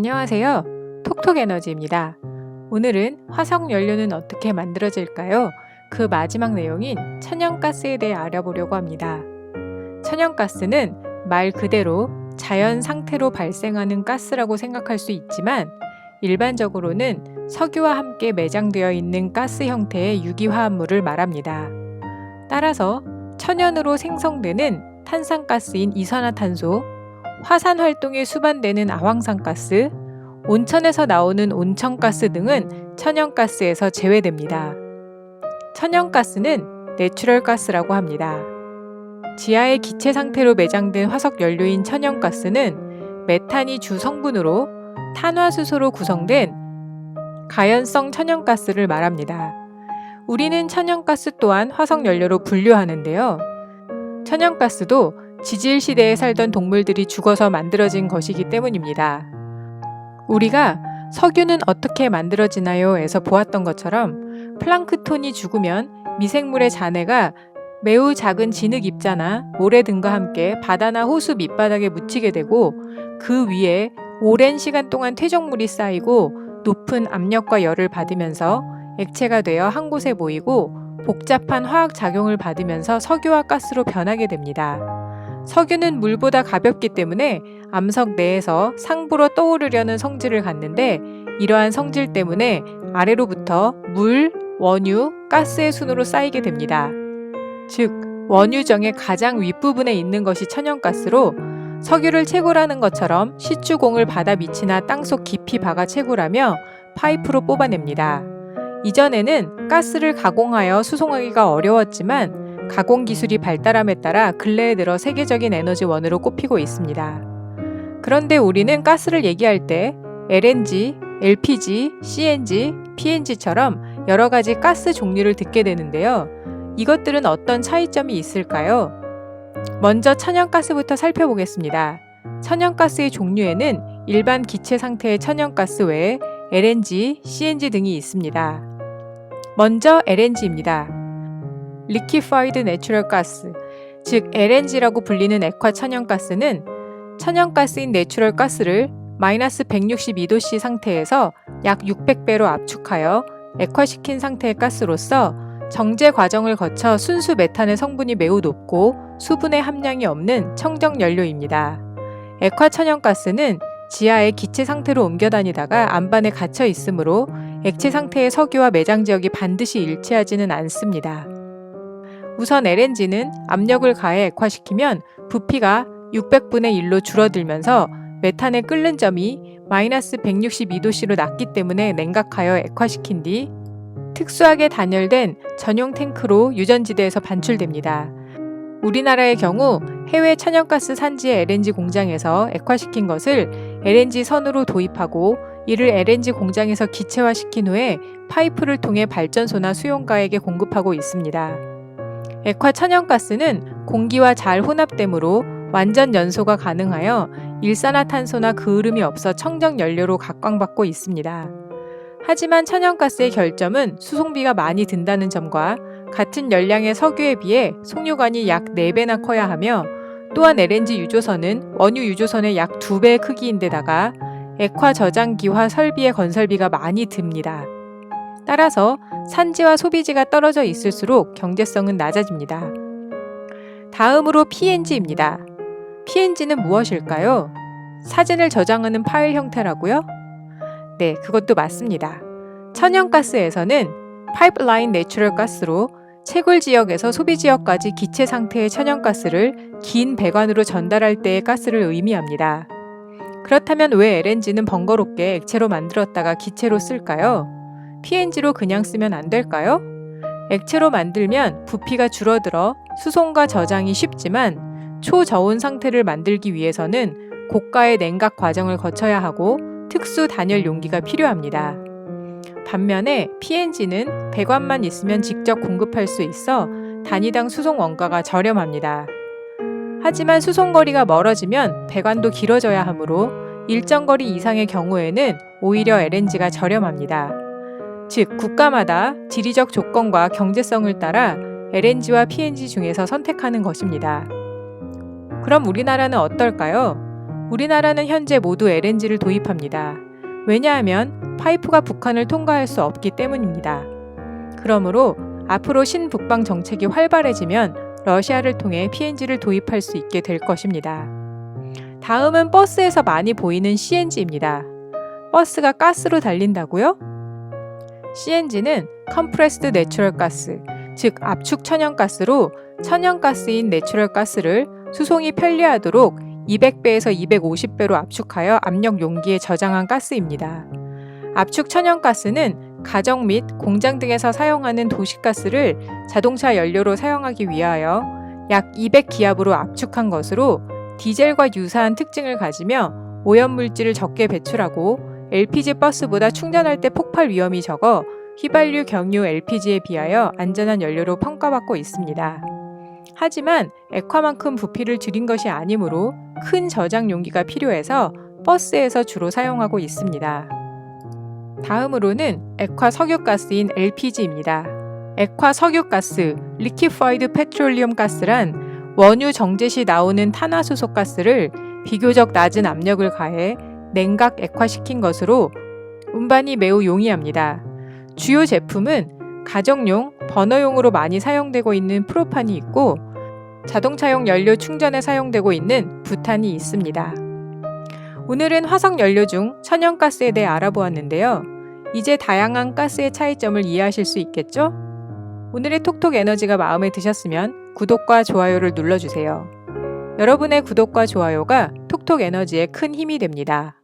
안녕하세요. 톡톡에너지입니다. 오늘은 화석연료는 어떻게 만들어질까요? 그 마지막 내용인 천연가스에 대해 알아보려고 합니다. 천연가스는 말 그대로 자연 상태로 발생하는 가스라고 생각할 수 있지만 일반적으로는 석유와 함께 매장되어 있는 가스 형태의 유기화합물을 말합니다. 따라서 천연으로 생성되는 탄산가스인 이산화탄소, 화산 활동에 수반되는 아황산가스, 온천에서 나오는 온천가스 등은 천연가스에서 제외됩니다. 천연가스는 내추럴가스라고 합니다. 지하의 기체 상태로 매장된 화석연료인 천연가스는 메탄이 주 성분으로 탄화수소로 구성된 가연성 천연가스를 말합니다. 우리는 천연가스 또한 화석연료로 분류하는데요. 천연가스도 지질시대에 살던 동물들이 죽어서 만들어진 것이기 때문입니다. 우리가 석유는 어떻게 만들어지나요? 에서 보았던 것처럼 플랑크톤이 죽으면 미생물의 잔해가 매우 작은 진흙 입자나 모래 등과 함께 바다나 호수 밑바닥에 묻히게 되고 그 위에 오랜 시간 동안 퇴적물이 쌓이고 높은 압력과 열을 받으면서 액체가 되어 한 곳에 모이고 복잡한 화학작용을 받으면서 석유와 가스로 변하게 됩니다. 석유는 물보다 가볍기 때문에 암석 내에서 상부로 떠오르려는 성질을 갖는데 이러한 성질 때문에 아래로부터 물, 원유, 가스의 순으로 쌓이게 됩니다. 즉, 원유정의 가장 윗부분에 있는 것이 천연가스로 석유를 채굴하는 것처럼 시추공을 바다 밑이나 땅속 깊이 박아 채굴하며 파이프로 뽑아냅니다. 이전에는 가스를 가공하여 수송하기가 어려웠지만 가공 기술이 발달함에 따라 근래에 들어 세계적인 에너지원으로 꼽히고 있습니다. 그런데 우리는 가스를 얘기할 때 LNG, LPG, CNG, PNG처럼 여러 가지 가스 종류를 듣게 되는데요. 이것들은 어떤 차이점이 있을까요? 먼저 천연가스부터 살펴보겠습니다. 천연가스의 종류에는 일반 기체 상태의 천연가스 외에 LNG, CNG 등이 있습니다. 먼저 LNG입니다. Liquefied Natural Gas, 즉 LNG라고 불리는 액화 천연가스는 천연가스인 내추럴 가스를 마이너스 162도C 상태에서 약 600배로 압축하여 액화시킨 상태의 가스로서 정제 과정을 거쳐 순수 메탄의 성분이 매우 높고 수분의 함량이 없는 청정연료입니다. 액화 천연가스는 지하의 기체 상태로 옮겨 다니다가 안반에 갇혀 있으므로 액체 상태의 석유와 매장 지역이 반드시 일치하지는 않습니다. 우선 LNG는 압력을 가해 액화시키면 부피가 600분의 1로 줄어들면서 메탄의 끓는 점이 마이너스 162도C로 낮기 때문에 냉각하여 액화시킨 뒤 특수하게 단열된 전용 탱크로 유전지대에서 반출됩니다. 우리나라의 경우 해외 천연가스 산지의 LNG 공장에서 액화시킨 것을 LNG 선으로 도입하고 이를 LNG 공장에서 기체화시킨 후에 파이프를 통해 발전소나 수용가에게 공급하고 있습니다. 액화 천연가스는 공기와 잘 혼합되므로 완전 연소가 가능하여 일산화탄소나 그을음이 없어 청정연료로 각광받고 있습니다. 하지만 천연가스의 결점은 수송비가 많이 든다는 점과 같은 열량의 석유에 비해 송유관이 약 4배나 커야 하며 또한 LNG 유조선은 원유 유조선의 약 2배의 크기인데다가 액화 저장기화 설비의 건설비가 많이 듭니다. 따라서 산지와 소비지가 떨어져 있을수록 경제성은 낮아집니다. 다음으로 PNG입니다. PNG는 무엇일까요? 사진을 저장하는 파일 형태라고요? 네, 그것도 맞습니다. 천연가스에서는 파이프라인 내추럴 가스로 채굴 지역에서 소비 지역까지 기체 상태의 천연가스를 긴 배관으로 전달할 때의 가스를 의미합니다. 그렇다면 왜 LNG는 번거롭게 액체로 만들었다가 기체로 쓸까요? PNG로 그냥 쓰면 안 될까요? 액체로 만들면 부피가 줄어들어 수송과 저장이 쉽지만 초저온 상태를 만들기 위해서는 고가의 냉각 과정을 거쳐야 하고 특수 단열 용기가 필요합니다. 반면에 PNG는 배관만 있으면 직접 공급할 수 있어 단위당 수송 원가가 저렴합니다. 하지만 수송거리가 멀어지면 배관도 길어져야 하므로 일정 거리 이상의 경우에는 오히려 LNG가 저렴합니다. 즉, 국가마다 지리적 조건과 경제성을 따라 LNG와 PNG 중에서 선택하는 것입니다. 그럼 우리나라는 어떨까요? 우리나라는 현재 모두 LNG를 도입합니다. 왜냐하면 파이프가 북한을 통과할 수 없기 때문입니다. 그러므로 앞으로 신북방 정책이 활발해지면 러시아를 통해 PNG를 도입할 수 있게 될 것입니다. 다음은 버스에서 많이 보이는 CNG입니다. 버스가 가스로 달린다고요? CNG는 Compressed Natural Gas, 즉 압축 천연가스로 천연가스인 내추럴 가스를 수송이 편리하도록 200배에서 250배로 압축하여 압력 용기에 저장한 가스입니다. 압축 천연가스는 가정 및 공장 등에서 사용하는 도시가스를 자동차 연료로 사용하기 위하여 약 200기압으로 압축한 것으로 디젤과 유사한 특징을 가지며 오염물질을 적게 배출하고 LPG 버스보다 충전할 때 폭발 위험이 적어 휘발유, 경유, LPG에 비하여 안전한 연료로 평가받고 있습니다. 하지만 액화만큼 부피를 줄인 것이 아니므로 큰 저장 용기가 필요해서 버스에서 주로 사용하고 있습니다. 다음으로는 액화 석유가스인 LPG입니다. 액화 석유가스, Liquefied Petroleum Gas란 원유 정제 시 나오는 탄화수소 가스를 비교적 낮은 압력을 가해 냉각 액화시킨 것으로 운반이 매우 용이합니다. 주요 제품은 가정용, 버너용으로 많이 사용되고 있는 프로판이 있고 자동차용 연료 충전에 사용되고 있는 부탄이 있습니다. 오늘은 화석 연료 중 천연가스에 대해 알아보았는데요. 이제 다양한 가스의 차이점을 이해하실 수 있겠죠? 오늘의 톡톡 에너지가 마음에 드셨으면 구독과 좋아요를 눌러주세요. 여러분의 구독과 좋아요가 톡톡 에너지에 큰 힘이 됩니다.